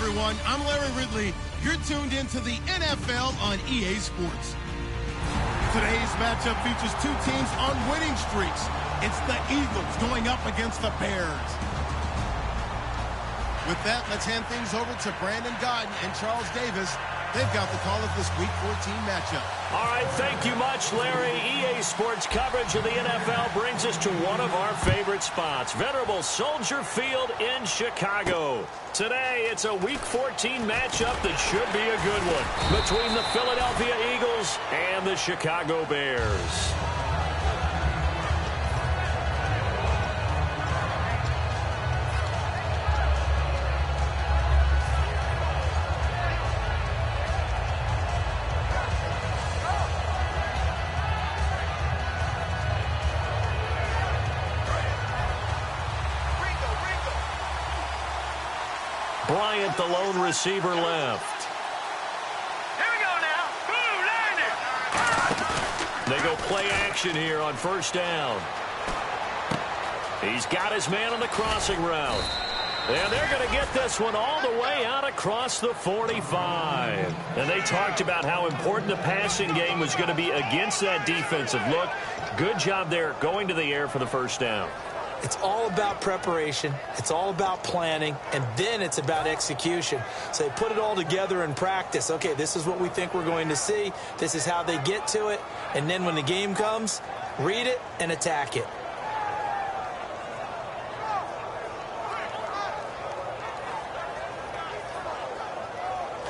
everyone. I'm Larry Ridley. You're tuned into the NFL on EA Sports. Today's matchup features two teams on winning streaks. It's the Eagles going up against the Bears. With that, let's hand things over to Brandon Godden and Charles Davis. They've got the call of this Week 14 matchup. All right, thank you much, Larry. EA Sports coverage of the NFL brings us to one of our favorite spots, venerable Soldier Field in Chicago. Today, it's a Week 14 matchup that should be a good one between the Philadelphia Eagles and the Chicago Bears. Bryant, the lone receiver, left. Here we go now. Boom, landed. They go play action here on first down. He's got his man on the crossing route. And they're going to get this one all the way out across the 45. And they talked about how important the passing game was going to be against that defensive look. Good job there going to the air for the first down. It's all about preparation. It's all about planning. And then it's about execution. So they put it all together in practice. Okay, this is what we think we're going to see. This is how they get to it. And then when the game comes, read it and attack it.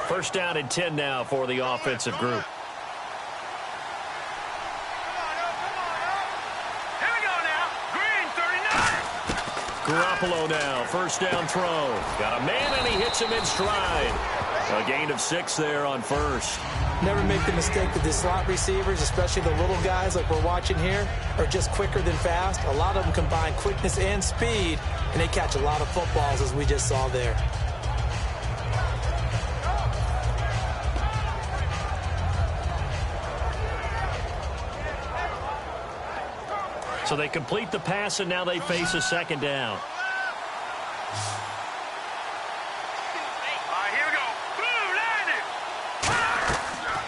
First down and 10 now for the offensive group. Garoppolo now, first down throw. Got a man and he hits him in stride. A gain of 6 there on first. Never make the mistake that the slot receivers, especially the little guys like we're watching here, are just quicker than fast. A lot of them combine quickness and speed, and they catch a lot of footballs as we just saw there. So they complete the pass, and now they face a second down. All right, here we go. Boom, landed.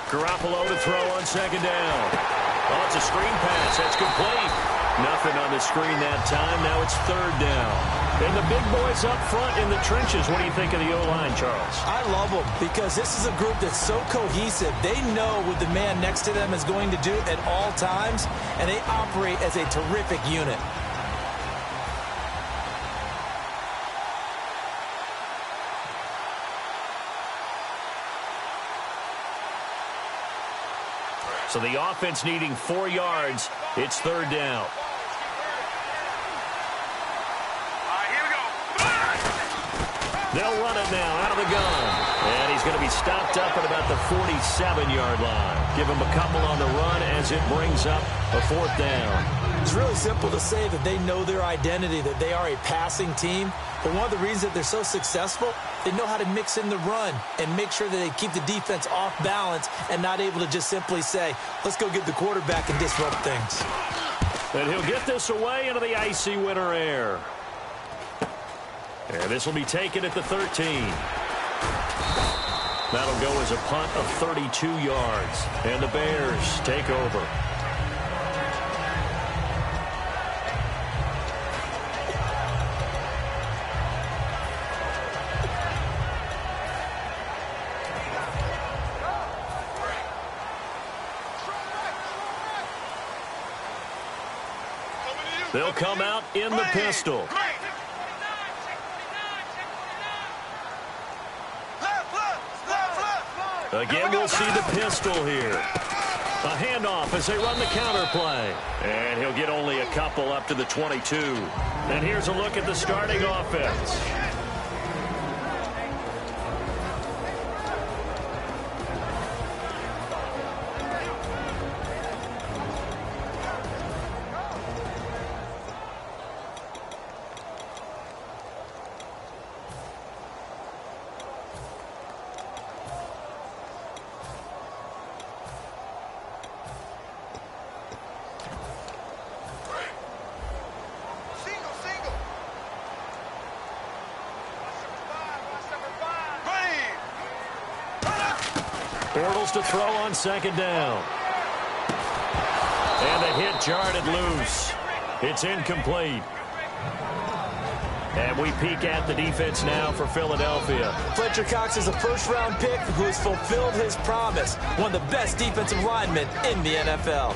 Garoppolo to throw on second down. Oh, it's a screen pass. That's complete. Nothing on the screen that time. Now it's third down. And the big boys up front in the trenches. What do you think of the O-line, Charles? I love them because this is a group that's so cohesive. They know what the man next to them is going to do at all times, and they operate as a terrific unit. So the offense needing 4 yards. It's third down. They'll run it now out of the gun. And he's going to be stopped up at about the 47-yard line. Give him a couple on the run as it brings up a fourth down. It's really simple to say that they know their identity, that they are a passing team. But one of the reasons that they're so successful, they know how to mix in the run and make sure that they keep the defense off balance and not able to just simply say, let's go get the quarterback and disrupt things. And he'll get this away into the icy winter air. And this will be taken at the 13. That'll go as a punt of 32 yards. And the Bears take over. They'll come out in the pistol. Again, we'll see the pistol here. A handoff as they run the counter play. And he'll get only a couple up to the 22. And here's a look at the starting offense. Bortles to throw on second down. And the hit jarred it loose. It's incomplete. And we peek at the defense now for Philadelphia. Fletcher Cox is a first-round pick who has fulfilled his promise. One of the best defensive linemen in the NFL.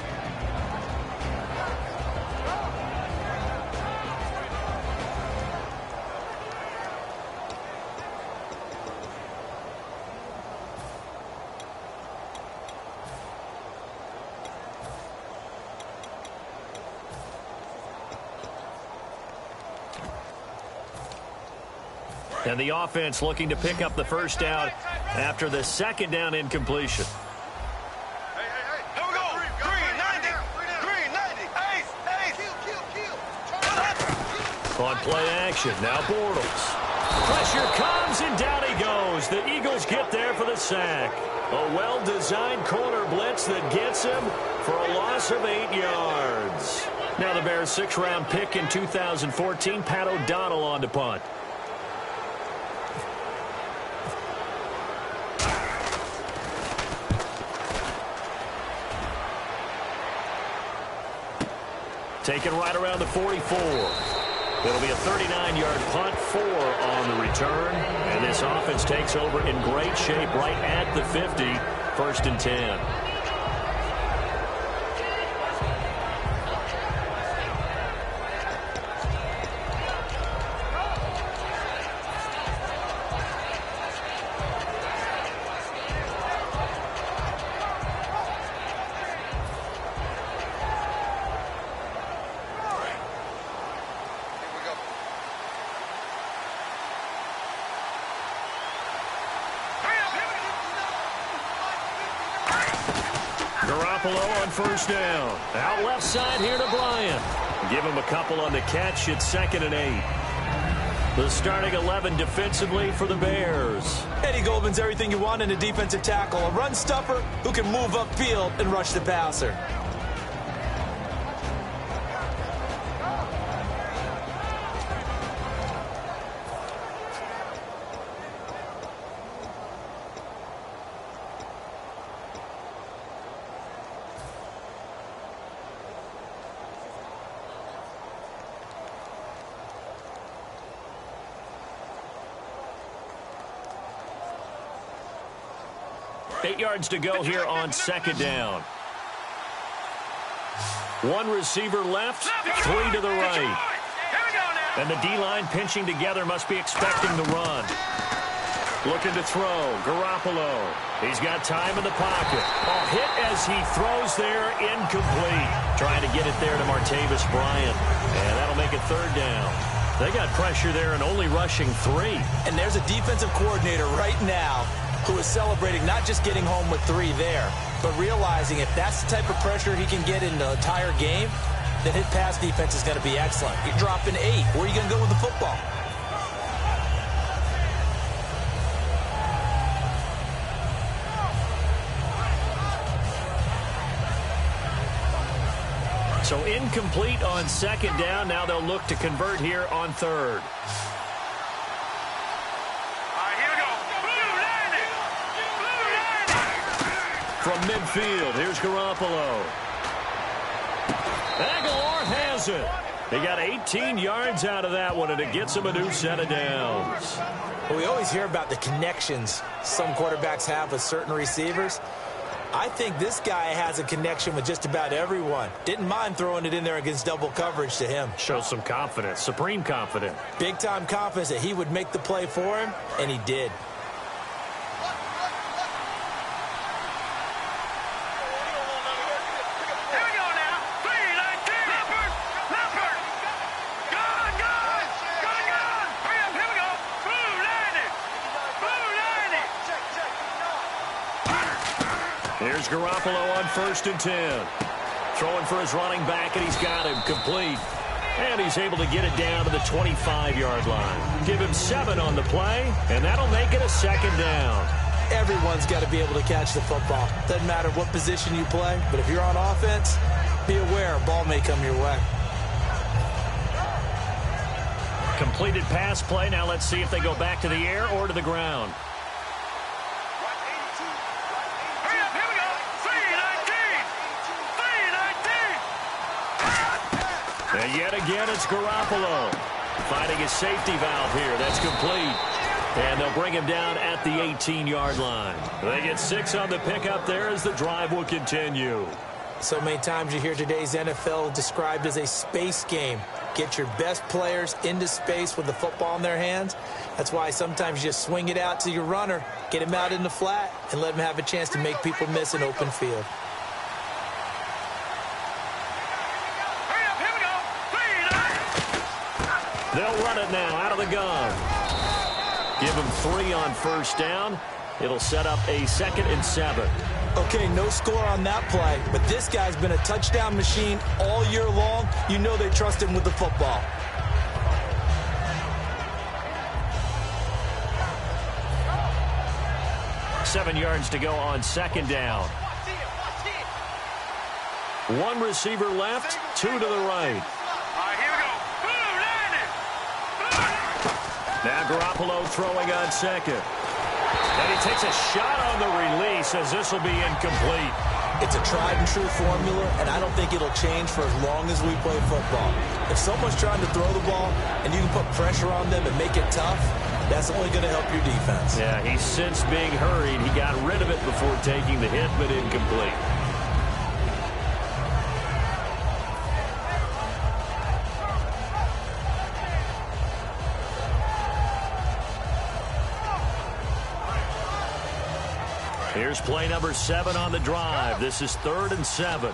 And the offense looking to pick up the first down after the second down incompletion. Hey, here we go. Green, 90. Green, 90. Ace. Kill. On play action, now Bortles. Pressure comes, and down he goes. The Eagles get there for the sack. A well-designed corner blitz that gets him for a loss of 8 yards. Now the Bears' 6th-round pick in 2014, Pat O'Donnell on to punt. Taken right around the 44. It'll be a 39-yard punt, 4 on the return. And this offense takes over in great shape right at the 50, 1st and 10. Garoppolo on first down. Out left side here to Bryant. Give him a couple on the catch. It's 2nd and 8. The starting 11 defensively for the Bears. Eddie Goldman's everything you want in a defensive tackle. A run stuffer who can move upfield and rush the passer. Eight yards to go here on 2nd down. One receiver left, 3 to the right. And the D-line pinching together, must be expecting the run. Looking to throw, Garoppolo. He's got time in the pocket. A hit as he throws there, incomplete. Trying to get it there to Martavis Bryant. And that'll make it 3rd down. They got pressure there and only rushing 3. And there's a defensive coordinator right now who is celebrating not just getting home with 3 there, but realizing if that's the type of pressure he can get in the entire game, then his pass defense is going to be excellent. You're dropping 8. Where are you going to go with the football? So incomplete on 2nd down. Now they'll look to convert here on 3rd. From midfield, here's Garoppolo. Aguilar has it. He got 18 yards out of that one, and it gets him a new set of downs. Well, we always hear about the connections some quarterbacks have with certain receivers. I think this guy has a connection with just about everyone. Didn't mind throwing it in there against double coverage to him. Shows some confidence, supreme confidence. Big-time confidence that he would make the play for him, and he did. Here's Garoppolo on 1st and 10. Throwing for his running back, and he's got him complete. And he's able to get it down to the 25-yard line. Give him 7 on the play, and that'll make it a 2nd down. Everyone's got to be able to catch the football. Doesn't matter what position you play, but if you're on offense, be aware a ball may come your way. Completed pass play. Now let's see if they go back to the air or to the ground. And yet again, it's Garoppolo finding his safety valve here. That's complete. And they'll bring him down at the 18-yard line. They get 6 on the pickup there as the drive will continue. So many times you hear today's NFL described as a space game. Get your best players into space with the football in their hands. That's why sometimes you just swing it out to your runner, get him out in the flat, and let him have a chance to make people miss an open field. They'll run it now out of the gun. Give him 3 on first down. It'll set up a 2nd and 7. Okay, no score on that play, but this guy's been a touchdown machine all year long. You know they trust him with the football. Seven yards to go on 2nd down. 1 receiver left, 2 to the right. Now Garoppolo throwing on 2nd. And he takes a shot on the release as this will be incomplete. It's a tried-and-true formula, and I don't think it'll change for as long as we play football. If someone's trying to throw the ball and you can put pressure on them and make it tough, that's only going to help your defense. Yeah, he's since being hurried. He got rid of it before taking the hit, but incomplete. Here's play number 7 on the drive. This is 3rd and 7.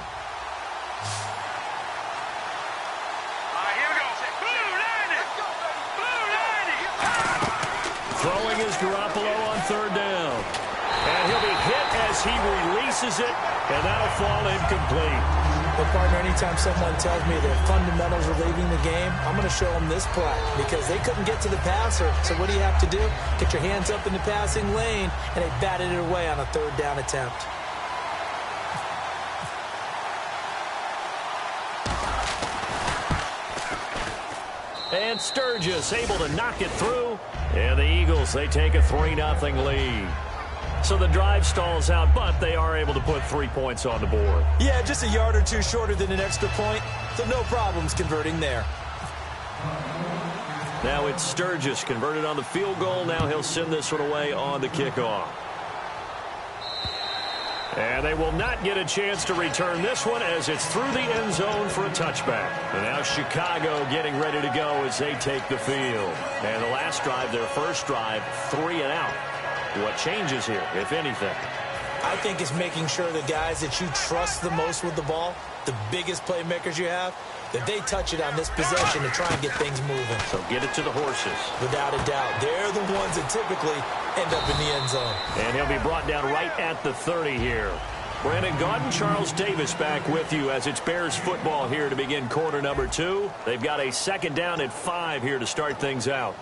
Throwing is Garoppolo on 3rd down. And he'll be hit as he releases it, and that'll fall incomplete. Well, partner, anytime someone tells me that fundamentals are leaving the game, I'm going to show them this play because they couldn't get to the passer. So what do you have to do? Get your hands up in the passing lane, and they batted it away on a 3rd down attempt. And Sturgis able to knock it through. And the Eagles, they take a 3-0 lead. So the drive stalls out, but they are able to put 3 points on the board. Yeah, just a yard or two shorter than an extra point, so no problems converting there. Now it's Sturgis converted on the field goal. Now he'll send this one away on the kickoff. And they will not get a chance to return this one as it's through the end zone for a touchback. And now Chicago getting ready to go as they take the field. And the last drive, their first drive, 3 and out. What changes here, if anything? I think it's making sure the guys that you trust the most with the ball, the biggest playmakers you have, that they touch it on this possession to try and get things moving. So get it to the horses. Without a doubt. They're the ones that typically end up in the end zone. And he'll be brought down right at the 30 here. Brandon Gaudin, Charles Davis back with you as it's Bears football here to begin quarter number 2. They've got a 2nd down at 5 here to start things out.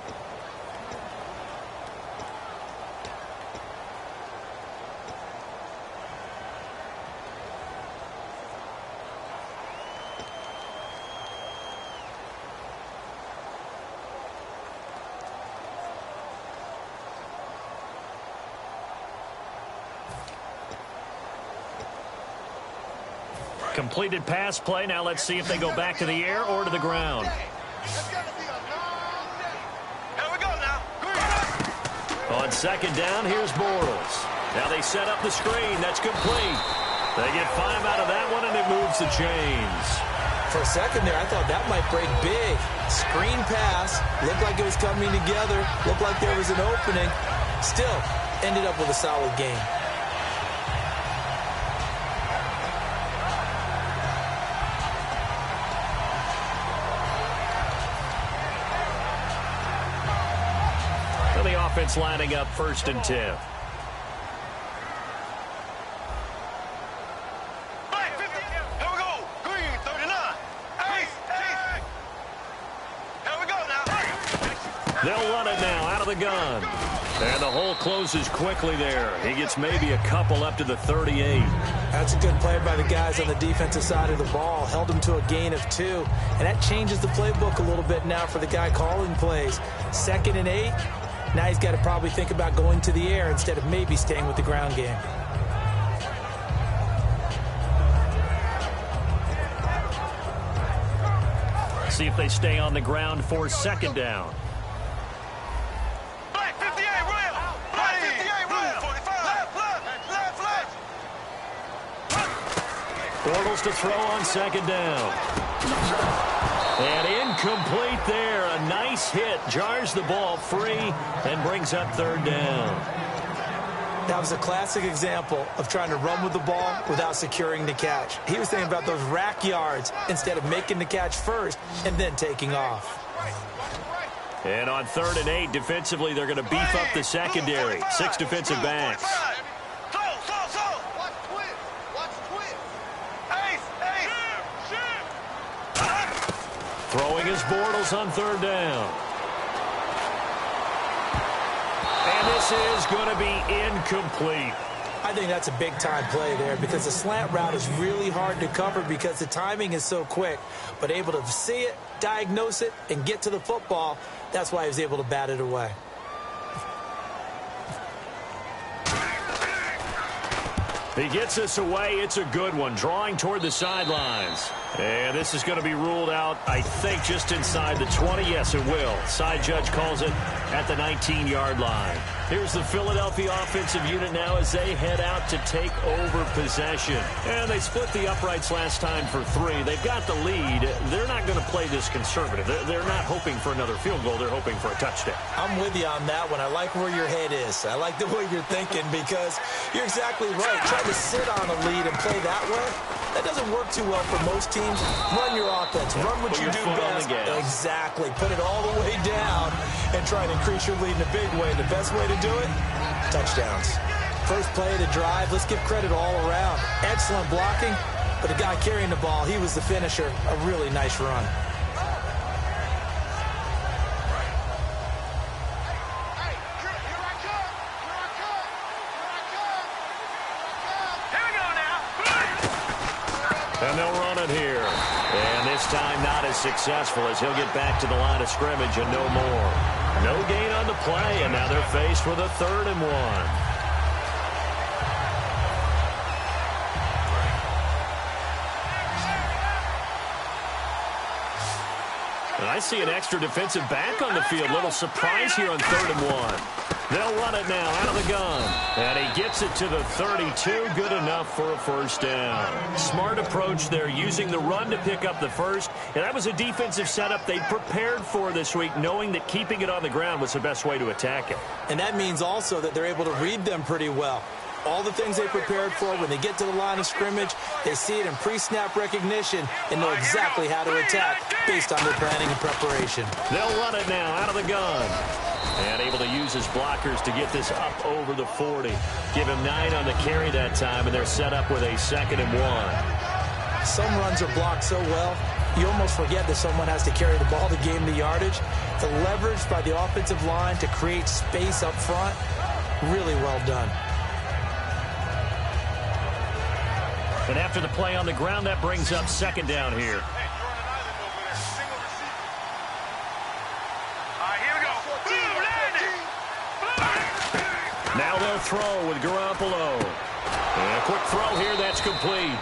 Completed pass play. Now let's see if they go back to the air or to the ground. Here we go now. On 2nd down, here's Bortles. Now they set up the screen. That's complete. They get 5 out of that one, and it moves the chains. For a second there, I thought that might break big. Screen pass. Looked like it was coming together. Looked like there was an opening. Still, ended up with a solid game. Offense lining up 1st and 10. Here we go. Green, 39. Hey. Here we go now. They'll run it now out of the gun. And the hole closes quickly there. He gets maybe a couple up to the 38. That's a good play by the guys on the defensive side of the ball. Held them to a gain of 2. And that changes the playbook a little bit now for the guy calling plays. 2nd and 8. Now he's got to probably think about going to the air instead of maybe staying with the ground game. see if they stay on the ground for second down. Black 58, real. Black 58, real. 45. Left. Bortles to throw on second down. And incomplete there. A nice hit. Jars the ball free and brings up third down. That was a classic example of trying to run with the ball without securing the catch. He was thinking about those rack yards instead of making the catch first and then taking off. And on 3rd and 8, defensively, they're going to beef up the secondary. 6 defensive backs. Throwing his Bortles on 3rd down. And this is going to be incomplete. I think that's a big-time play there because the slant route is really hard to cover because the timing is so quick. But able to see it, diagnose it, and get to the football, that's why he was able to bat it away. He gets this away. It's a good one. Drawing toward the sidelines. And this is going to be ruled out, I think, just inside the 20. Yes, it will. Side judge calls it at the 19-yard line. Here's the Philadelphia offensive unit now as they head out to take over possession. And they split the uprights last time for 3. They've got the lead. They're not going to play this conservative. They're not hoping for another field goal. They're hoping for a touchdown. I'm with you on that one. I like where your head is. I like the way you're thinking because you're exactly right. Trying to sit on a lead and play that way, that doesn't work too well for most teams. Run your offense. Run what you do best. Exactly. Put it all the way down and try and increase your lead in a big way. The best way to do it, touchdowns. First play of the drive. Let's give credit all around. Excellent blocking, but the guy carrying the ball, he was the finisher. A really nice run. And they'll run it here. And this time not as successful as he'll get back to the line of scrimmage and no more. No gain on the play, and now they're faced with a 3rd and 1. And I see an extra defensive back on the field. Little surprise here on 3rd and 1. They'll run it now out of the gun. And he gets it to the 32. Good enough for a first down. Smart approach there, using the run to pick up the first. And that was a defensive setup they prepared for this week, knowing that keeping it on the ground was the best way to attack it. And that means also that they're able to read them pretty well. All the things they prepared for, when they get to the line of scrimmage, they see it in pre-snap recognition and know exactly how to attack based on their planning and preparation. They'll run it now out of the gun. And able to use his blockers to get this up over the 40. Give him 9 on the carry that time, and they're set up with a 2nd and 1. Some runs are blocked so well, you almost forget that someone has to carry the ball to gain the yardage. The leverage by the offensive line to create space up front, really well done. And after the play on the ground, that brings up 2nd down here. Now they'll throw with Garoppolo. And a quick throw here, that's complete.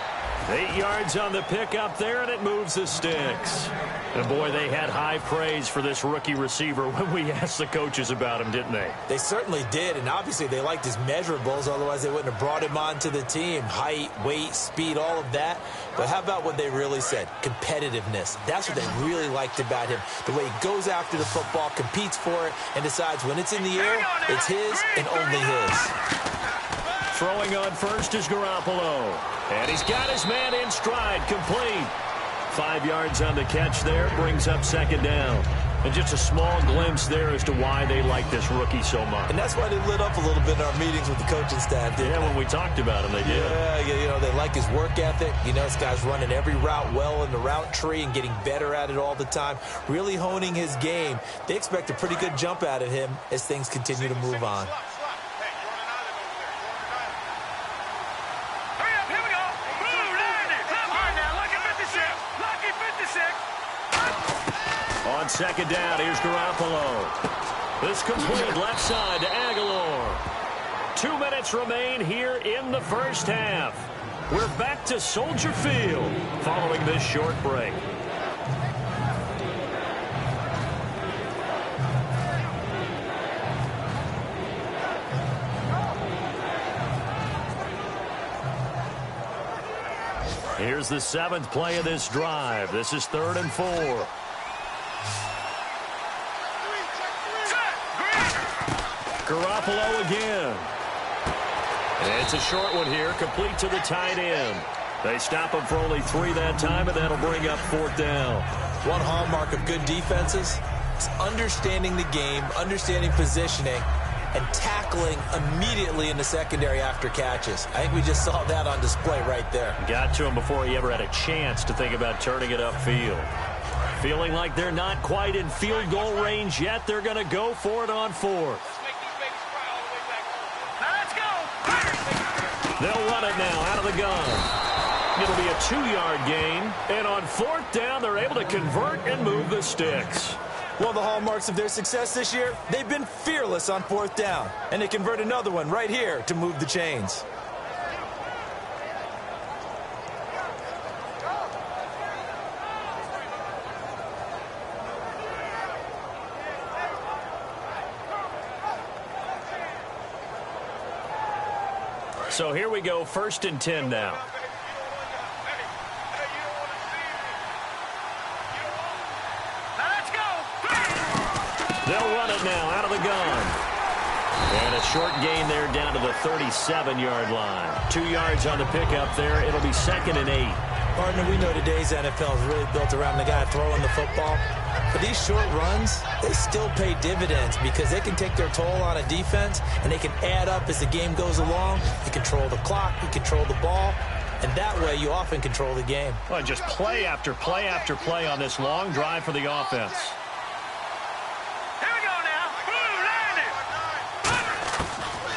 8 yards on the pickup there, and it moves the sticks. And boy, they had high praise for this rookie receiver when we asked the coaches about him, didn't they? They certainly did, and obviously they liked his measurables, otherwise they wouldn't have brought him onto the team. Height, weight, speed, all of that. But how about what they really said? Competitiveness. That's what they really liked about him. The way he goes after the football, competes for it, and decides when it's in the air, it's his and only his. Throwing on first is Garoppolo. And he's got his man in stride, complete. 5 yards on the catch there, brings up 2nd down. And just a small glimpse there as to why they like this rookie so much. And that's why they lit up a little bit in our meetings with the coaching staff. Yeah, when we talked about him, they did. Yeah, you know, they like his work ethic. You know, this guy's running every route well in the route tree and getting better at it all the time, really honing his game. They expect a pretty good jump out of him as things continue to move on. On 2nd down, here's Garoppolo. This complete left side to Aguilar. 2 minutes remain here in the first half. We're back to Soldier Field following this short break. Here's the 7th play of this drive. This is 3rd and 4. Garoppolo again. And it's a short one here, complete to the tight end. They stop him for only 3 that time, and that'll bring up 4th down. One hallmark of good defenses is understanding the game, understanding positioning, and tackling immediately in the secondary after catches. I think we just saw that on display right there. Got to him before he ever had a chance to think about turning it upfield. Feeling like they're not quite in field goal range yet. They're going to go for it on 4th. They'll run it now out of the gun. It'll be a 2-yard gain. And on 4th down, they're able to convert and move the sticks. One of the hallmarks of their success this year, they've been fearless on 4th down. And they convert another one right here to move the chains. So here we go, 1st and 10 now. They'll run it now out of the gun. And a short gain there down to the 37-yard line. 2 yards on the pickup there. It'll be 2nd and 8. Partner, we know today's NFL is really built around the guy throwing the football. But these short runs, they still pay dividends because they can take their toll on a defense and they can add up as the game goes along. You control the clock, you control the ball, and that way you often control the game. Well, just play after play after play on this long drive for the offense.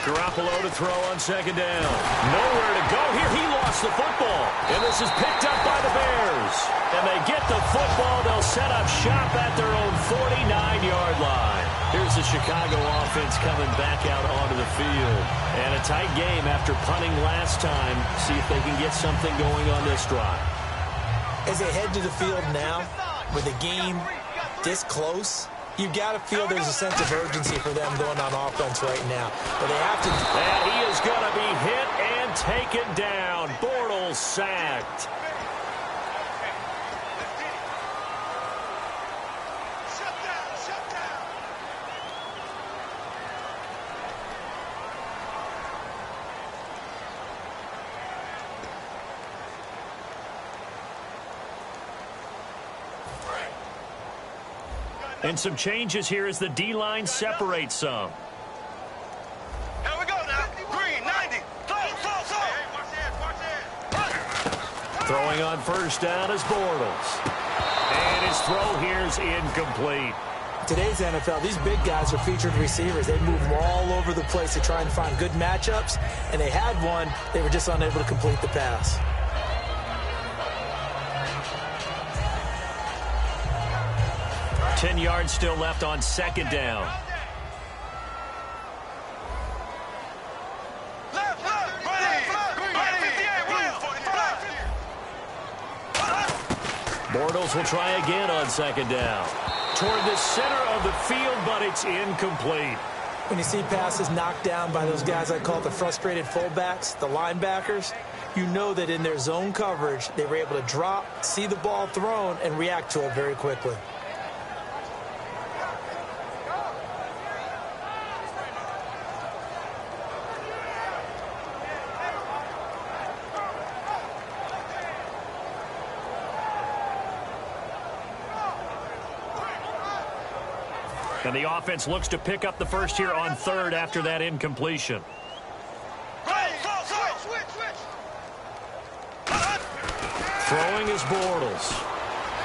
Garoppolo to throw on 2nd down. Nowhere to go here. He lost the football. And this is picked up by the Bears. And they get the football. They'll set up shop at their own 49-yard line. Here's the Chicago offense coming back out onto the field. And a tight game after punting last time. See if they can get something going on this drive. As they head to the field now, with the game this close, you've got to feel there's a sense of urgency for them going on offense right now. But they have to. And he is going to be hit and taken down. Bortles sacked. And some changes here as the D-line separates some. Here we go now. Green, 90. Throwing on 1st down is Bortles. And his throw here is incomplete. Today's NFL, these big guys are featured receivers. They move all over the place to try and find good matchups. And they had one. They were just unable to complete the pass. 10 yards still left on 2nd down. Bortles will try again on 2nd down. Toward the center of the field, but it's incomplete. When you see passes knocked down by those guys I call the frustrated fullbacks, the linebackers, you know that in their zone coverage, they were able to drop, see the ball thrown, and react to it very quickly. And the offense looks to pick up the first here on 3rd after that incompletion. Throwing is Bortles.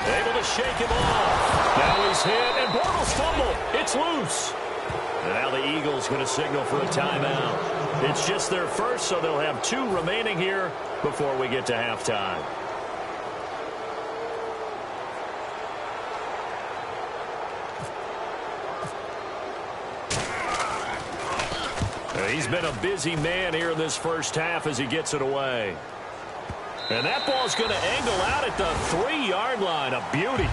Able to shake him off. Now he's hit, and Bortles fumbled. It's loose. And now the Eagles going to signal for a timeout. It's just their first, so they'll have 2 remaining here before we get to halftime. He's been a busy man here in this first half as he gets it away. And that ball's going to angle out at the 3-yard line. A beauty.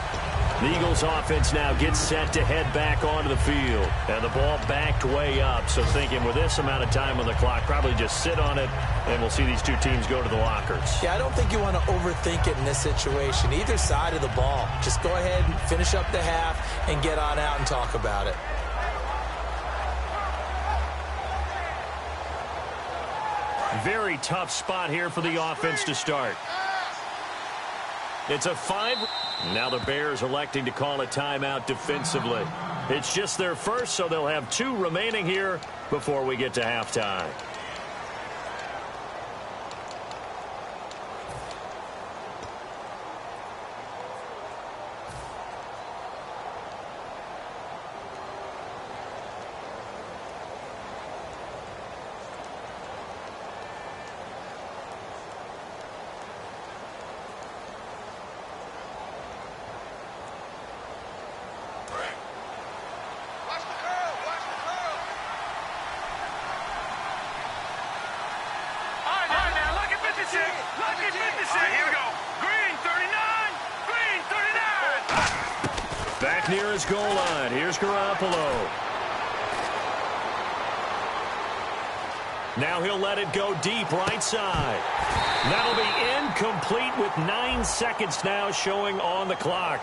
The Eagles offense now gets set to head back onto the field. And the ball backed way up. So thinking with this amount of time on the clock, probably just sit on it, and we'll see these two teams go to the lockers. Yeah, I don't think you want to overthink it in this situation. Either side of the ball. Just go ahead and finish up the half and get on out and talk about it. Very tough spot here for the offense to start. It's a 5. Now the Bears electing to call a timeout defensively. It's just their first, so they'll have 2 remaining here before we get to halftime. Back near his goal line. Here's Garoppolo. Now he'll let it go deep right side. That'll be incomplete with 9 seconds now showing on the clock.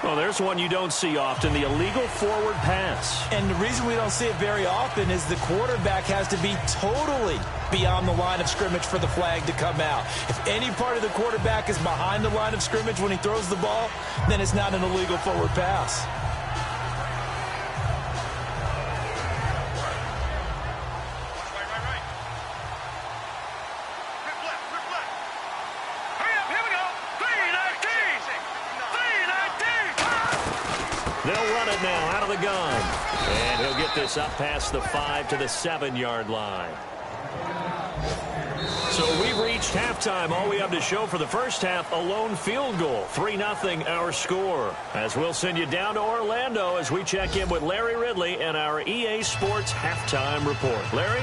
Well, there's one you don't see often, the illegal forward pass. And the reason we don't see it very often is the quarterback has to be totally beyond the line of scrimmage for the flag to come out. If any part of the quarterback is behind the line of scrimmage when he throws the ball, then it's not an illegal forward pass. They'll run it now out of the gun. And he'll get this up past the 5 to the 7-yard line. So we've reached halftime. All we have to show for the first half, a lone field goal. 3-0 our score. As we'll send you down to Orlando as we check in with Larry Ridley and our EA Sports halftime report. Larry?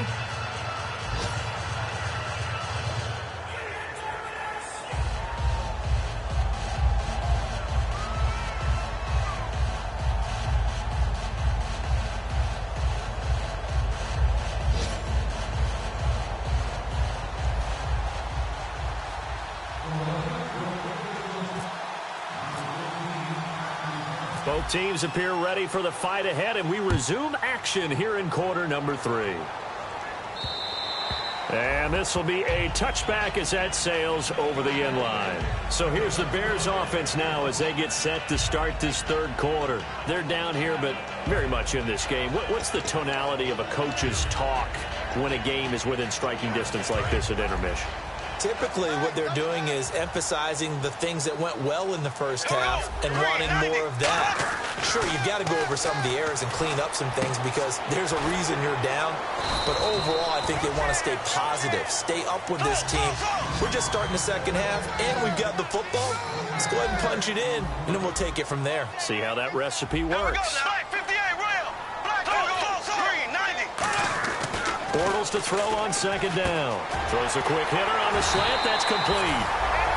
Both teams appear ready for the fight ahead, and we resume action here in quarter number 3. And this will be a touchback as that sails over the end line. So here's the Bears offense now as they get set to start this third quarter. They're down here, but very much in this game. What's the tonality of a coach's talk when a game is within striking distance like this at intermission? Typically, what they're doing is emphasizing the things that went well in the first half and wanting more of that. Sure, you've got to go over some of the errors and clean up some things because there's a reason you're down. But overall, I think they want to stay positive, stay up with this team. We're just starting the second half, and we've got the football. Let's go ahead and punch it in, and then we'll take it from there. See how that recipe works. Bortles to throw on second down. Throws a quick hitter on the slant. That's complete.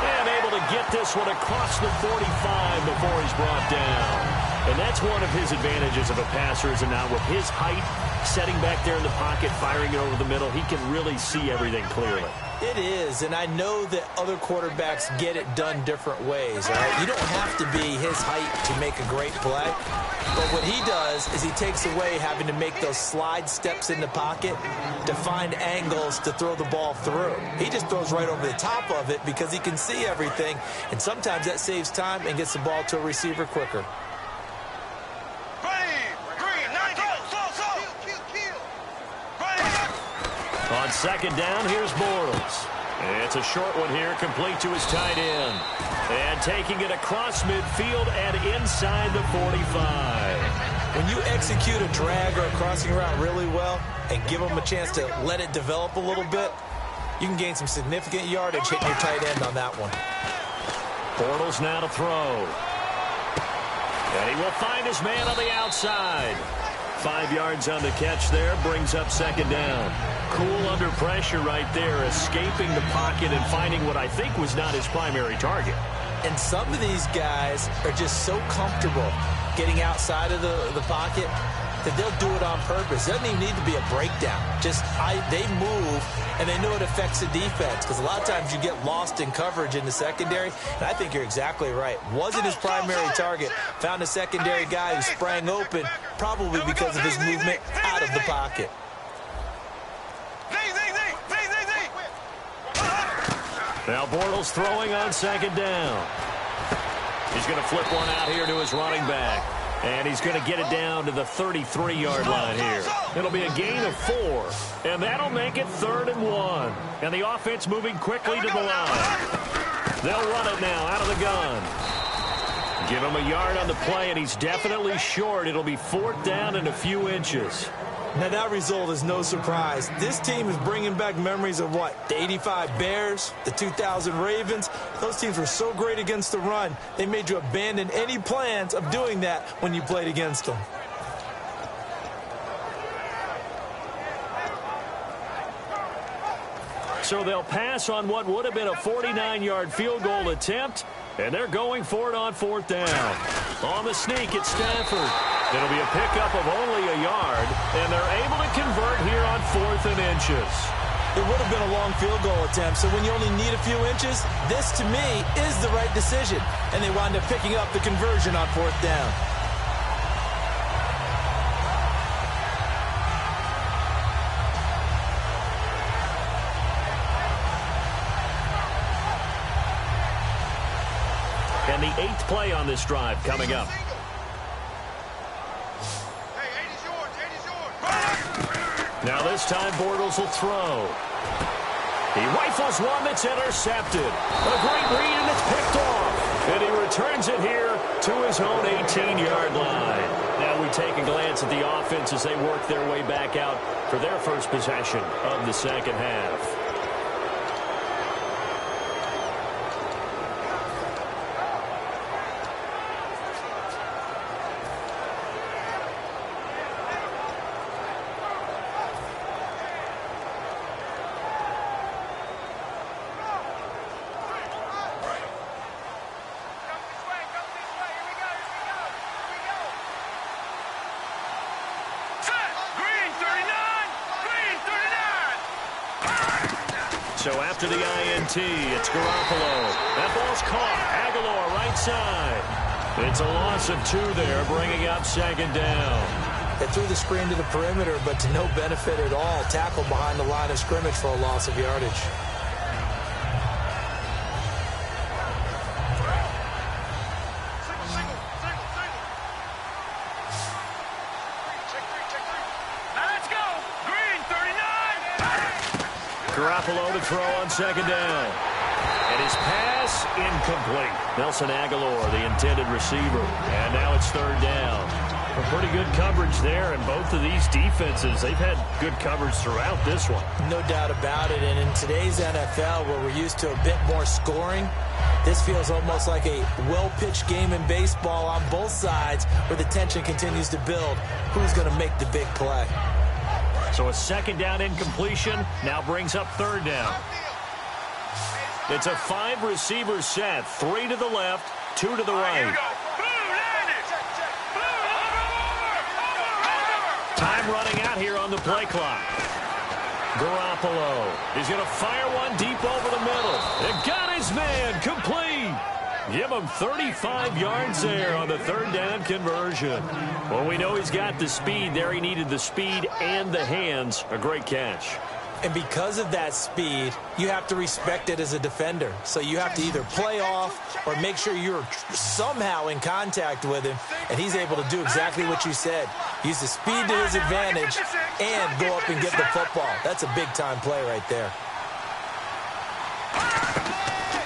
And able to get this one across the 45 before he's brought down. And that's one of his advantages of a passer, is now with his height, setting back there in the pocket, firing it over the middle, he can really see everything clearly. It is, and I know that other quarterbacks get it done different ways. All right? You don't have to be his height to make a great play. But what he does is he takes away having to make those slide steps in the pocket to find angles to throw the ball through. He just throws right over the top of it because he can see everything, and sometimes that saves time and gets the ball to a receiver quicker. On second down, here's Bortles. It's a short one here, complete to his tight end. And taking it across midfield and inside the 45. When you execute a drag or a crossing route really well and give them a chance to let it develop a little bit, you can gain some significant yardage hitting your tight end on that one. Bortles now to throw. And he will find his man on the outside. 5 yards on the catch there, brings up second down. Cool under pressure right there, escaping the pocket and finding what I think was not his primary target. And some of these guys are just so comfortable getting outside of the pocket that they'll do it on purpose. It doesn't even need to be a breakdown. Just they move, and they know it affects the defense, because a lot of times you get lost in coverage in the secondary, and I think you're exactly right. Wasn't his primary target. Found a secondary guy who sprang open, probably because of his movement out of the pocket. Now Bortles throwing on second down. He's going to flip one out here to his running back. And he's going to get it down to the 33-yard line here. It'll be a gain of 4. And that'll make it 3rd and 1. And the offense moving quickly to the line. They'll run it now out of the gun. Give him a yard on the play, and he's definitely short. It'll be 4th down and a few inches. Now, that result is no surprise. This team is bringing back memories of what? The 85 Bears, the 2000 Ravens. Those teams were so great against the run, they made you abandon any plans of doing that when you played against them. So they'll pass on what would have been a 49-yard field goal attempt, and they're going for it on 4th down. On the sneak, it's Stafford. It'll be a pickup of only a yard, and they're able to convert here on 4th and inches. It would have been a long field goal attempt, so when you only need a few inches, this, to me, is the right decision. And they wind up picking up the conversion on 4th down. And the 8th play on this drive coming up. Now this time Bortles will throw. He rifles one that's intercepted. A great read, and it's picked off. And he returns it here to his own 18-yard line. Now we take a glance at the offense as they work their way back out for their first possession of the second half. So after the INT, it's Garoppolo. That ball's caught. Aguilar right side. It's a loss of 2 there, bringing up 2nd down. They threw the screen to the perimeter, but to no benefit at all. Tackled behind the line of scrimmage for a loss of yardage. Garoppolo to throw on 2nd down. And his pass incomplete. Nelson Aguilar, the intended receiver. And now it's 3rd down. A pretty good coverage there, and both of these defenses, they've had good coverage throughout this one. No doubt about it. And in today's NFL, where we're used to a bit more scoring, this feels almost like a well-pitched game in baseball on both sides, where the tension continues to build. Who's going to make the big play? So a 2nd down incompletion now brings up 3rd down. It's a 5-receiver set. 3 to the left, 2 to the right. Time running out here on the play clock. Garoppolo. He's going to fire one deep over the middle. It got his man complete. Give him 35 yards there on the 3rd down conversion. Well, we know he's got the speed there. He needed the speed and the hands. A great catch. And because of that speed, you have to respect it as a defender. So you have to either play off or make sure you're somehow in contact with him. And he's able to do exactly what you said. Use the speed to his advantage and go up and get the football. That's a big-time play right there.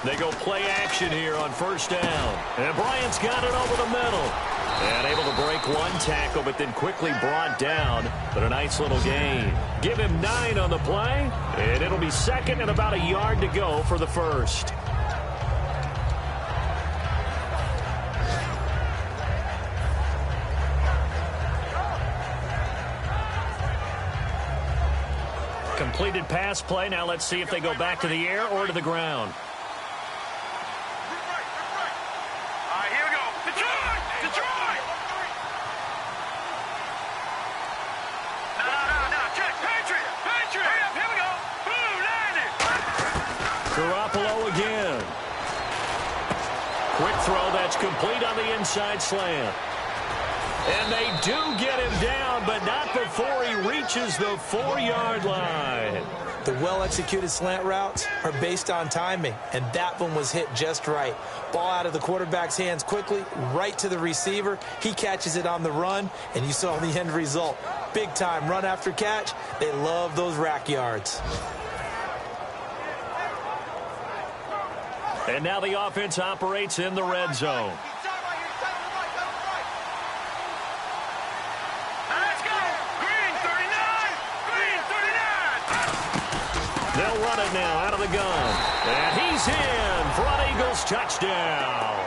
They go play action here on 1st down. And Bryant's got it over the middle. And able to break one tackle, but then quickly brought down. But a nice little gain. Give him 9 on the play. And it'll be 2nd and about a yard to go for the 1st. Completed pass play. Now let's see if they go back to the air or to the ground. It's complete on the inside slant. And they do get him down, but not before he reaches the 4-yard line. The well-executed slant routes are based on timing, and that one was hit just right. Ball out of the quarterback's hands quickly, right to the receiver. He catches it on the run, and you saw the end result. Big-time run after catch. They love those rack yards. And now the offense operates in the red zone. They'll run it now out of the gun. And he's in for an Eagles touchdown.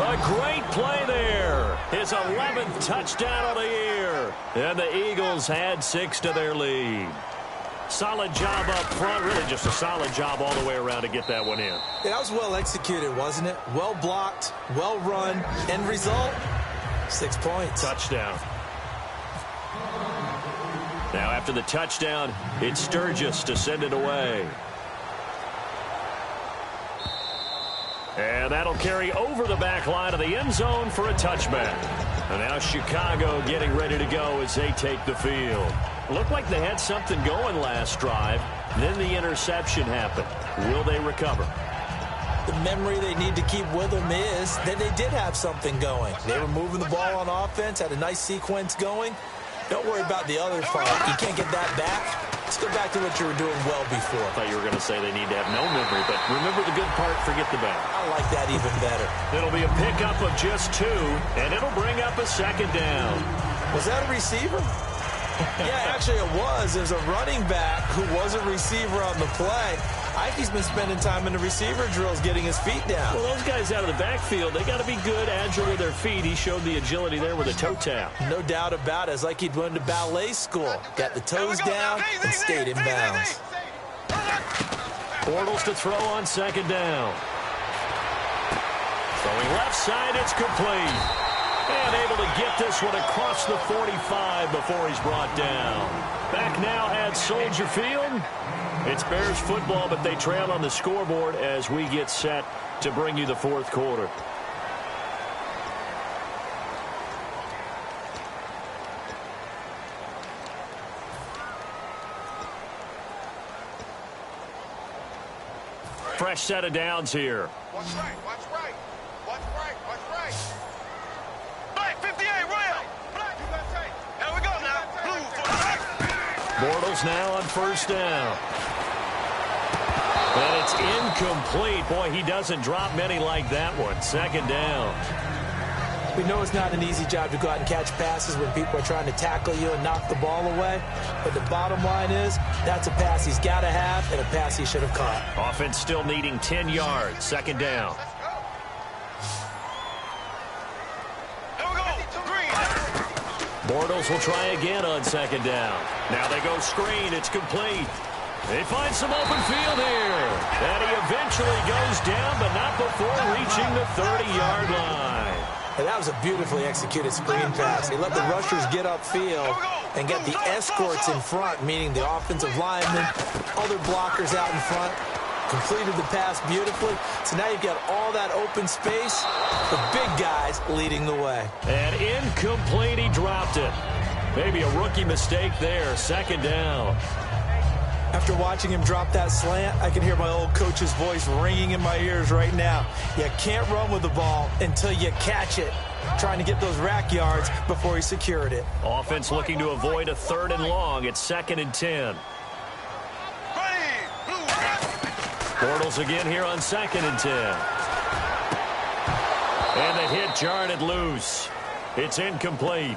A great play there. His 11th touchdown of the year. And the Eagles add 6 to their lead. Solid job up front. Really just a solid job all the way around to get that one in. Yeah, that was well executed, wasn't it? Well blocked, well run. End result, 6 points. Touchdown. Now after the touchdown, it's Sturgis to send it away. And that'll carry over the back line of the end zone for a touchback. And now Chicago getting ready to go as they take the field. Looked like they had something going last drive. Then the interception happened. Will they recover? The memory they need to keep with them is that they did have something going. They were moving the ball on offense, had a nice sequence going. Don't worry about the other part. You can't get that back. Let's go back to what you were doing well before. I thought you were going to say they need to have no memory, but remember the good part, forget the bad. I like that even better. It'll be a pickup of just 2, and it'll bring up a second down. Was that a receiver? Yeah, actually it was. There's a running back who was a receiver on the play. I think he's been spending time in the receiver drills getting his feet down. Well, those guys out of the backfield, they got to be good, agile with their feet. He showed the agility there with a toe tap. No doubt about it. It's like he'd went to ballet school. Got the toes down and stayed in bounds. Bortles to throw on second down. Throwing left side, it's complete. And able to get this one across the 45 before he's brought down. Back now at Soldier Field. It's Bears football, but they trail on the scoreboard as we get set to bring you the fourth quarter. Fresh set of downs here. Watch right, watch right. Watch right, watch right. Black 58, right. Black, you got tight. Here we go now. Blue for the black. Bortles now on first down. And it's incomplete. Boy, he doesn't drop many like that one. Second down. We know it's not an easy job to go out and catch passes when people are trying to tackle you and knock the ball away. But the bottom line is, that's a pass he's got to have and a pass he should have caught. Offense still needing 10 yards. Second down. Here we go. Green. Bortles will try again on second down. Now they go screen. It's complete. They find some open field here. And he eventually goes down, but not before reaching the 30-yard line. And that was a beautifully executed screen pass. He let the rushers get upfield and get the escorts in front, meaning the offensive linemen, other blockers out in front. Completed the pass beautifully. So now you've got all that open space. The big guys leading the way. And incomplete, he dropped it. Maybe a rookie mistake there. Second down. After watching him drop that slant, I can hear my old coach's voice ringing in my ears right now. You can't run with the ball until you catch it. Trying to get those rack yards before he secured it. Offense looking to avoid a 3rd and long. It's 2nd and 10. Bortles again here on 2nd and 10. And the hit jarred it loose. It's incomplete.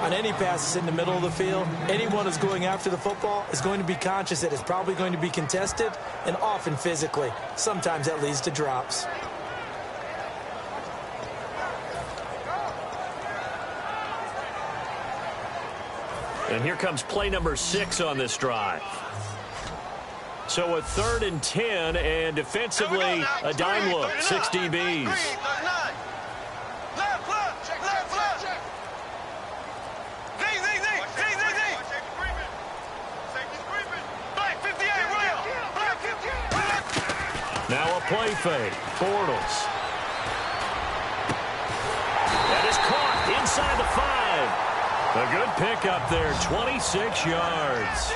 On any passes in the middle of the field, anyone who's going after the football is going to be conscious that it's probably going to be contested, and often physically. Sometimes that leads to drops. And here comes play number 6 on this drive. So a 3rd and 10, and defensively a dime look, 6 DBs. Now a play fake. Bortles. That is caught inside the 5. A good pickup there, 26 yards.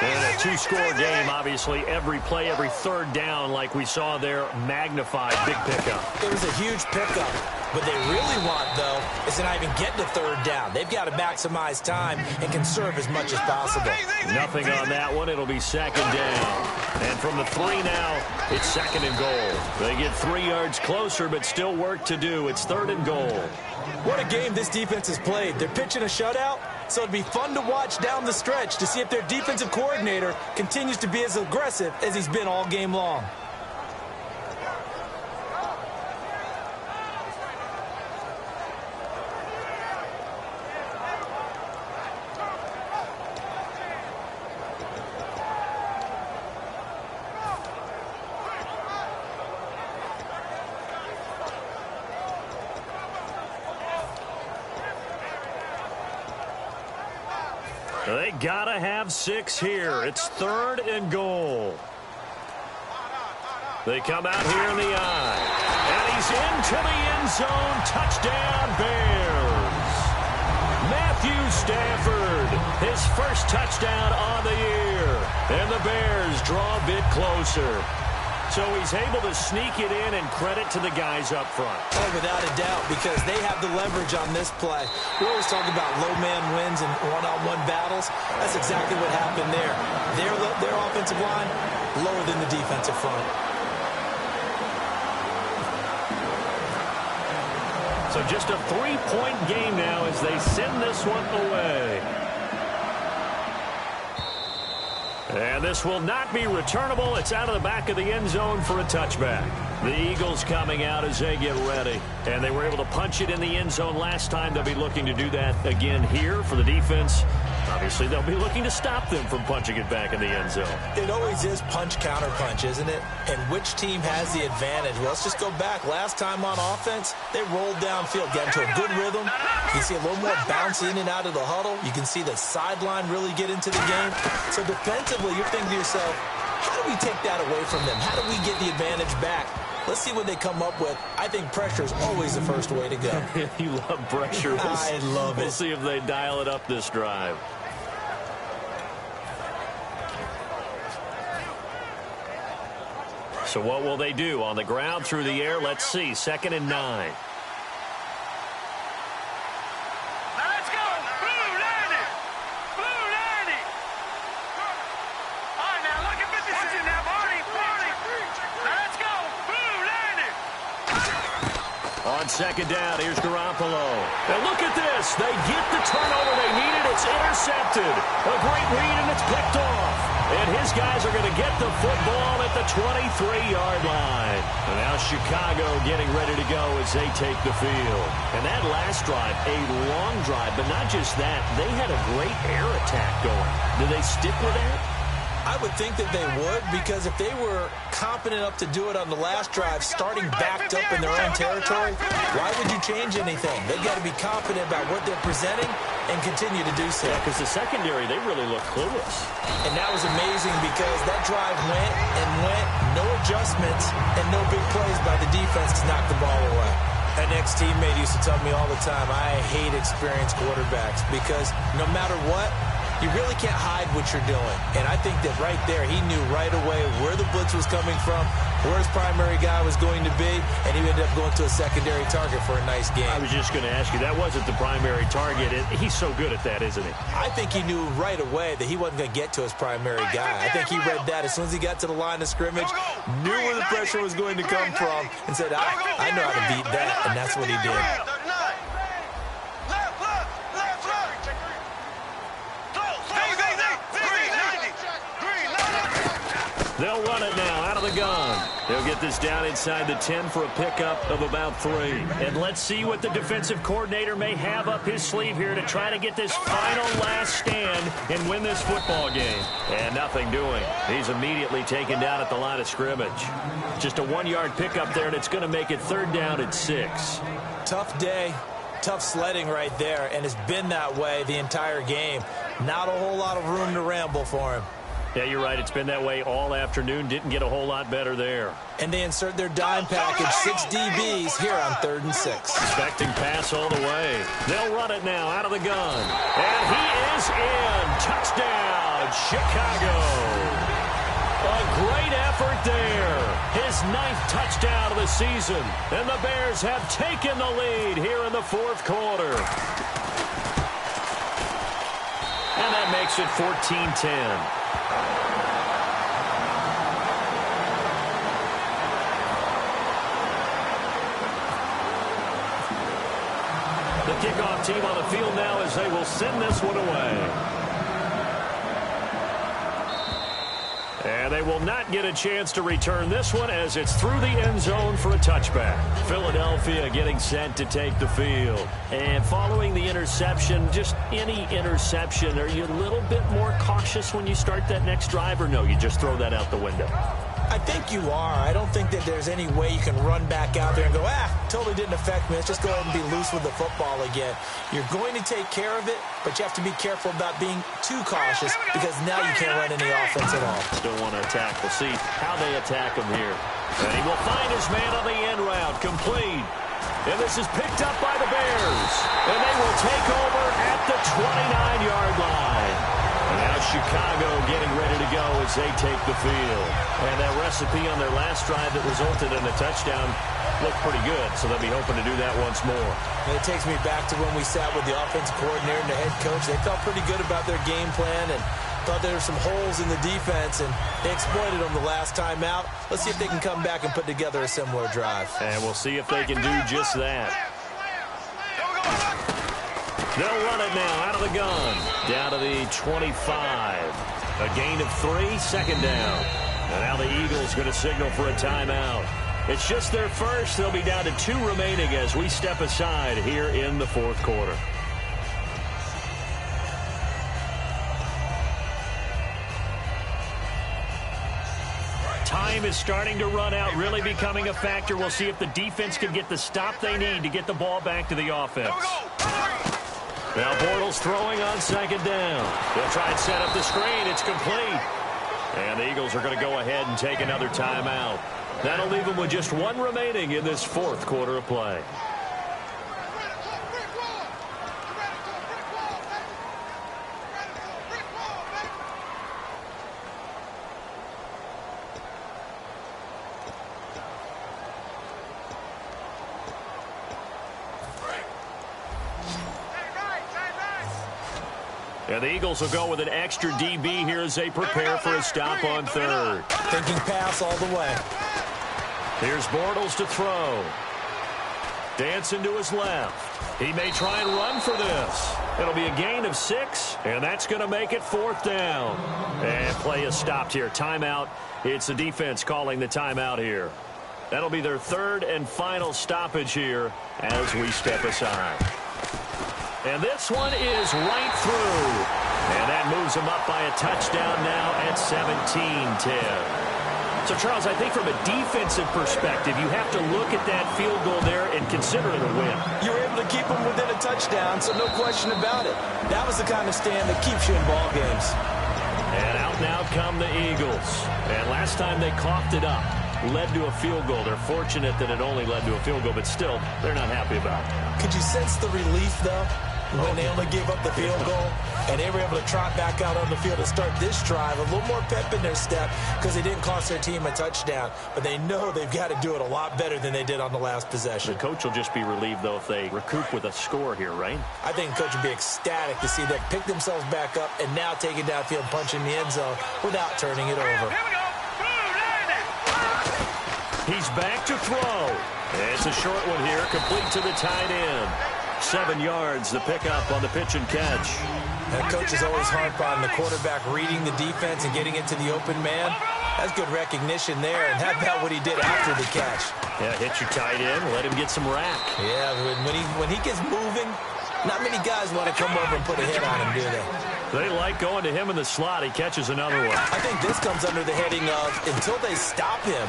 And a two-score game, obviously, every play, every third down, like we saw there, magnified, big pickup. It was a huge pickup. What they really want, though, is to not even get to third down. They've got to maximize time and conserve as much as possible. Nothing on that one. It'll be second down. And from the 3 now, it's second and goal. They get 3 yards closer, but still work to do. It's third and goal. What a game this defense has played. They're pitching a shutout, so it'd be fun to watch down the stretch to see if their defensive coordinator continues to be as aggressive as he's been all game long. They gotta have 6 here. It's third and goal. They come out here in the eye. And he's into the end zone. Touchdown, Bears. Matthew Stafford, his first touchdown on the year. And the Bears draw a bit closer. So he's able to sneak it in, and credit to the guys up front. Oh, without a doubt, because they have the leverage on this play. We always talk about low man wins and one-on-one battles. That's exactly what happened there. Their offensive line, lower than the defensive front. So just a 3-point game now as they send this one away. And this will not be returnable. It's out of the back of the end zone for a touchback. The Eagles coming out as they get ready. And they were able to punch it in the end zone last time. They'll be looking to do that again here for the defense. Obviously, they'll be looking to stop them from punching it back in the end zone. It always is punch-counter-punch, isn't it? And which team has the advantage? Well, let's just go back. Last time on offense, they rolled downfield, got into a good rhythm. You can see a little more bounce in and out of the huddle. You can see the sideline really get into the game. So defensively, you're thinking to yourself, how do we take that away from them? How do we get the advantage back? Let's see what they come up with. I think pressure is always the first way to go. You love pressure. I love it. We'll see if they dial it up this drive. So what will they do? On the ground, through the air, let's see. 2nd and 9. On 2nd down, here's Garoppolo. And look at this. They get the turnover they needed. It's intercepted. A great read, and it's picked off. And his guys are going to get the football at the 23-yard line. And now Chicago getting ready to go as they take the field. And that last drive, a long drive, but not just that. They had a great air attack going. Do they stick with that? I would think that they would, because if they were competent enough to do it on the last drive, starting backed up in their own territory, why would you change anything? They've got to be confident about what they're presenting and continue to do so. Yeah, because the secondary, they really look clueless. And that was amazing because that drive went and went, no adjustments, and no big plays by the defense to knock the ball away. An ex-teammate used to tell me all the time, I hate experienced quarterbacks because no matter what, you really can't hide what you're doing. And I think that right there, he knew right away where the blitz was coming from, where his primary guy was going to be, and he ended up going to a secondary target for a nice game. I was just going to ask you, that wasn't the primary target. He's so good at that, isn't he? I think he knew right away that he wasn't going to get to his primary guy. I think he read that as soon as he got to the line of scrimmage, knew where the pressure was going to come from, and said, I know how to beat that, and that's what he did. They'll run it now out of the gun. They'll get this down inside the 10 for a pickup of about 3. And let's see what the defensive coordinator may have up his sleeve here to try to get this final last stand and win this football game. And nothing doing. He's immediately taken down at the line of scrimmage. Just a 1-yard pickup there, and it's going to make it 3rd down at 6. Tough day. Tough sledding right there, and it's been that way the entire game. Not a whole lot of room to ramble for him. Yeah, you're right. It's been that way all afternoon. Didn't get a whole lot better there. And they insert their dime package, 6 DBs here on 3rd and 6. Expecting pass all the way. They'll run it now out of the gun. And he is in. Touchdown, Chicago. A great effort there. His 9th touchdown of the season. And the Bears have taken the lead here in the 4th quarter. And that makes it 14-10. The kickoff team on the field now as they will send this one away. And they will not get a chance to return this one as it's through the end zone for a touchback. Philadelphia getting set to take the field. And following the interception, just any interception, are you a little bit more cautious when you start that next drive, or no, you just throw that out the window? I think you are. I don't think that there's any way you can run back out there and go, totally didn't affect me. Let's just go ahead and be loose with the football again. You're going to take care of it, but you have to be careful about being too cautious because now you can't run any offense at all. Still want to attack. We'll see how they attack him here. And he will find his man on the end route. Complete. And this is picked up by the Bears. And they will take over at the 29-yard line. And now Chicago getting ready to go as they take the field. And that recipe on their last drive that resulted in a touchdown looked pretty good, so they'll be hoping to do that once more. And it takes me back to when we sat with the offensive coordinator and the head coach. They felt pretty good about their game plan and thought there were some holes in the defense, and they exploited them the last time out. Let's see if they can come back and put together a similar drive. And we'll see if they can do just that. They'll run it now out of the gun. Down to the 25. A gain of 3, 2nd down. And now the Eagles going to signal for a timeout. It's just their first. They'll be down to 2 remaining as we step aside here in the 4th quarter. Time is starting to run out, really becoming a factor. We'll see if the defense can get the stop they need to get the ball back to the offense. Now Bortles throwing on 2nd down. They'll try and set up the screen. It's complete. And the Eagles are going to go ahead and take another timeout. That'll leave them with just 1 remaining in this 4th quarter of play. And the Eagles will go with an extra DB here as they prepare for a stop on 3rd. Thinking pass all the way. Here's Bortles to throw. Dancing to his left. He may try and run for this. It'll be a gain of 6, and that's going to make it 4th down. And play is stopped here. Timeout. It's the defense calling the timeout here. That'll be their 3rd and final stoppage here as we step aside. And this one is right through. And that moves them up by a touchdown now at 17-10. So, Charles, I think from a defensive perspective, you have to look at that field goal there and consider it a win. You were able to keep them within a touchdown, so no question about it. That was the kind of stand that keeps you in ball games. And out now come the Eagles. And last time they coughed it up, led to a field goal. They're fortunate that it only led to a field goal, but still, they're not happy about it. Could you sense the relief, though, when they only gave up the field goal and they were able to trot back out on the field to start this drive? A little more pep in their step because they didn't cost their team a touchdown, but they know they've got to do it a lot better than they did on the last possession. The coach will just be relieved, though, if they recoup with a score here, right? I think the coach would be ecstatic to see them pick themselves back up and now take it downfield, punch in the end zone without turning it over. He's back to throw. It's a short one here, complete to the tight end. 7 yards, the pickup on the pitch and catch. That coach is always harp on the quarterback reading the defense and getting into the open man. That's good recognition there, and how about what he did after the catch? Yeah, hit your tight end, let him get some rack. Yeah, when he gets moving, not many guys want to come over and put a hit on him, do they? They like going to him in the slot. He catches another one. I think this comes under the heading of, until they stop him,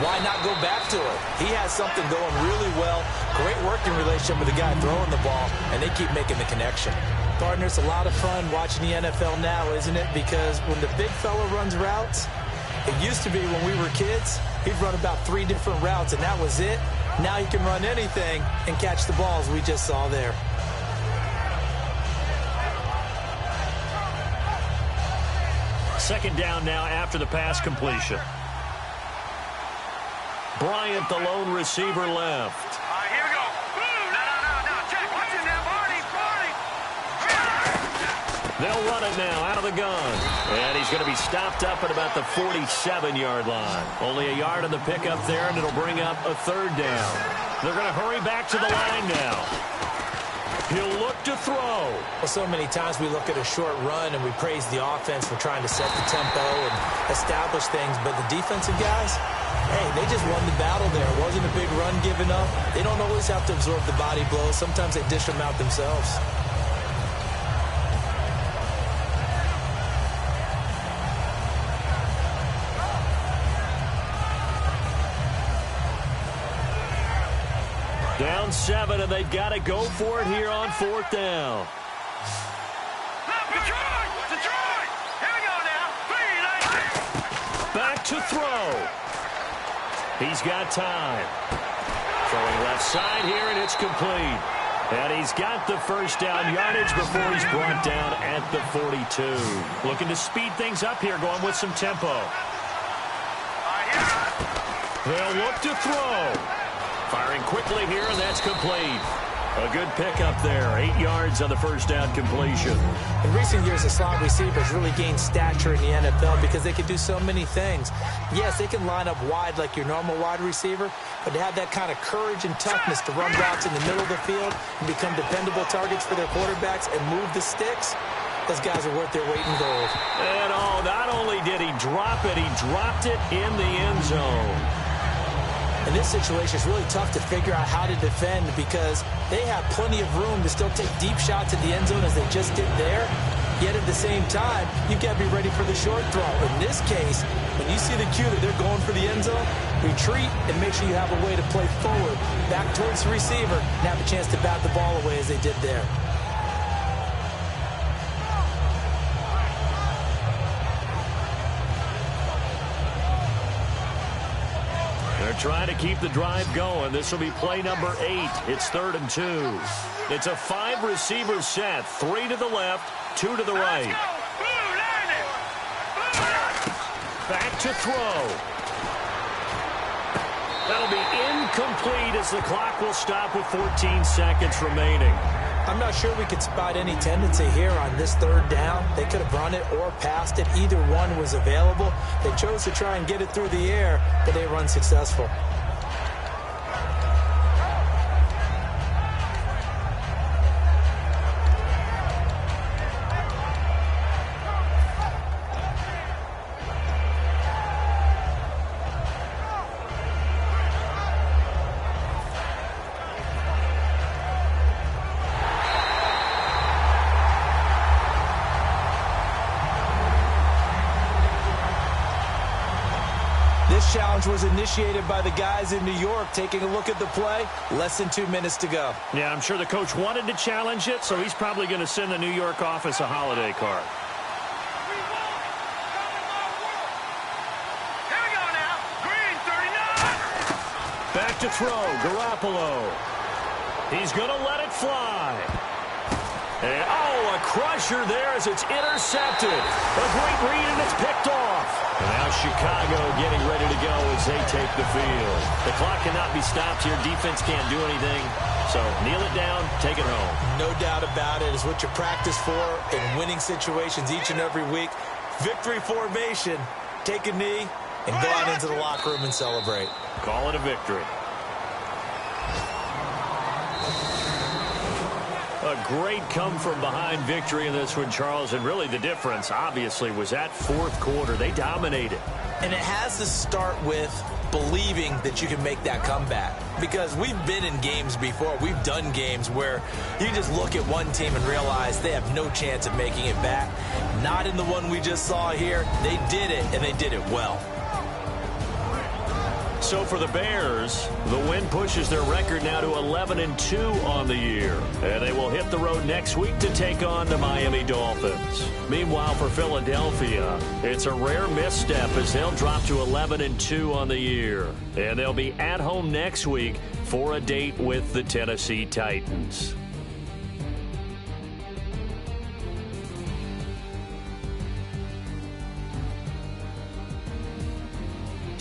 why not go back to it? He has something going really well. Great working relationship with the guy throwing the ball, and they keep making the connection. Partner, it's a lot of fun watching the NFL now, isn't it? Because when the big fella runs routes, it used to be when we were kids, he'd run about 3 different routes, and that was it. Now he can run anything and catch the balls we just saw there. Second down now after the pass completion. Bryant, the lone receiver, left. Here we go. No. Check. Watch it now, Barney. They'll run it now out of the gun. And he's going to be stopped up at about the 47-yard line. Only a yard on the pickup there, and it'll bring up a third down. They're going to hurry back to the line now. He'll look to throw. Well, so many times we look at a short run and we praise the offense for trying to set the tempo and establish things. But the defensive guys, hey, they just won the battle there. It wasn't a big run given up. They don't always have to absorb the body blows. Sometimes they dish them out themselves. Down 7, and they've got to go for it here on 4th down. Detroit! Here we go now. Back to throw. He's got time. Throwing left side here, and it's complete. And he's got the first down yardage before he's brought down at the 42. Looking to speed things up here, going with some tempo. They'll look to throw. Firing quickly here, and that's complete. A good pickup there. 8 yards on the first down completion. In recent years, the slot receivers really gained stature in the NFL because they can do so many things. Yes, they can line up wide like your normal wide receiver, but to have that kind of courage and toughness to run routes in the middle of the field and become dependable targets for their quarterbacks and move the sticks, those guys are worth their weight in gold. And not only did he drop it, he dropped it in the end zone. In this situation, it's really tough to figure out how to defend because they have plenty of room to still take deep shots at the end zone as they just did there. Yet at the same time, you've got to be ready for the short throw. In this case, when you see the cue that they're going for the end zone, retreat and make sure you have a way to play forward, back towards the receiver, and have a chance to bat the ball away as they did there. They're trying to keep the drive going. This will be play number 8. It's 3rd and 2. It's a 5-receiver set. 3 to the left, 2 to the right. Back to throw. That'll be incomplete as the clock will stop with 14 seconds remaining. I'm not sure we could spot any tendency here on this 3rd down. They could have run it or passed it. Either one was available. They chose to try and get it through the air, but they were unsuccessful. This challenge was initiated by the guys in New York. Taking a look at the play, less than 2 minutes to go. Yeah, I'm sure the coach wanted to challenge it, so he's probably going to send the New York office a holiday card. Here we go now. Green, 39. Back to throw, Garoppolo. He's going to let it fly. And, a crusher there as it's intercepted. A great read, and it's picked off. And now Chicago getting ready to go as they take the field. The clock cannot be stopped here. Defense can't do anything. So kneel it down, take it home. No doubt about it. It's what you practice for in winning situations each and every week. Victory formation. Take a knee and go out into the locker room and celebrate. Call it a victory. A great come-from-behind victory in this one, Charles. And really the difference, obviously, was that 4th quarter. They dominated. And it has to start with believing that you can make that comeback. Because we've been in games before. We've done games where you just look at one team and realize they have no chance of making it back. Not in the one we just saw here. They did it, and they did it well. So for the Bears, the win pushes their record now to 11-2 on the year. And they will hit the road next week to take on the Miami Dolphins. Meanwhile, for Philadelphia, it's a rare misstep as they'll drop to 11-2 on the year. And they'll be at home next week for a date with the Tennessee Titans.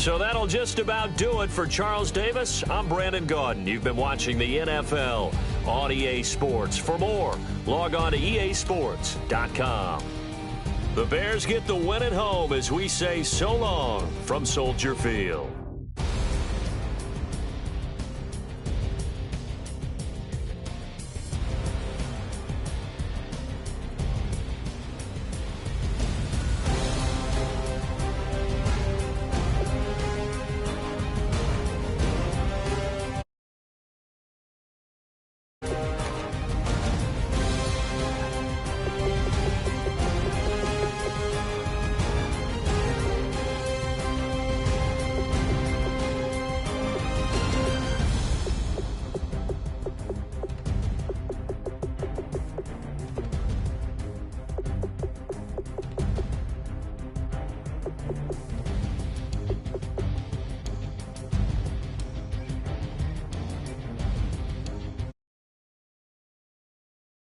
So that'll just about do it for Charles Davis. I'm Brandon Gaudin. You've been watching the NFL on EA Sports. For more, log on to easports.com. The Bears get the win at home as we say so long from Soldier Field.